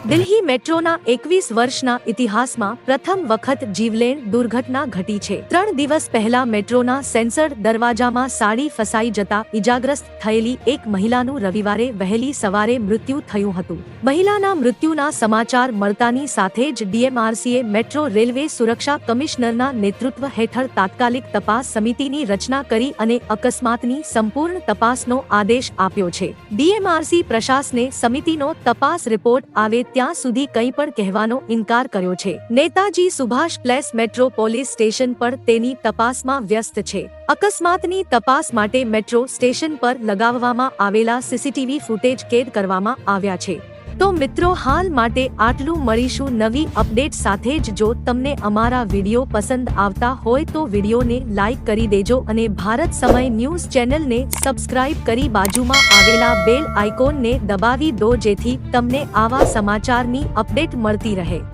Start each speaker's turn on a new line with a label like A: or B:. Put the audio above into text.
A: દિલ્હી મેટ્રોના 21 વર્ષના ઇતિહાસમાં પ્રથમ વખત જીવલેણ દુર્ઘટના ઘટી છે। 3 દિવસ પહેલા મેટ્રોના સેન્સર દરવાજામાં સાડી ફસાઈ જતા ઇજાગ્રસ્ત થયેલી એક મહિલાનું રવિવારે વહેલી સવારે મૃત્યુ થયું હતું। મહિલાના મૃત્યુના સમાચાર મળતાની સાથે જ ડીએમઆરસીએ મેટ્રો રેલવે સુરક્ષા કમિશનરના નેતૃત્વ હેઠળ તાત્કાલિક તપાસ સમિતિની રચના કરી અને અકસ્માતની સંપૂર્ણ તપાસનો આદેશ આપ્યો છે। ડીએમઆરસી પ્રશાસને સમિતિનો તપાસ રિપોર્ટ આવે ત્યાં સુધી કંઈ પણ કહેવાનો ઇનકાર કર્યો છે। Netaji Subhash place metro police station પર તેની તપાસમાં વ્યસ્ત છે। અકસ્માતની તપાસ માટે મેટ્રો સ્ટેશન પર લગાવવામાં આવેલા સીસીટીવી ફૂટેજ કેદ કરવામાં આવ્યા છે। તો મિત્રો હાલ માટે આટલું। મળીશું નવી અપડેટ સાથે જ। જો તમને અમારા વિડીયો પસંદ આવતા હોય તો વિડીયોને લાઈક કરી દેજો અને ભારત સમય ન્યૂઝ ચેનલને સબસ્ક્રાઇબ કરી બાજુમાં આવેલા બેલ આઇકોનને દબાવી દો જેથી તમને આવા સમાચારની અપડેટ મળતી રહે।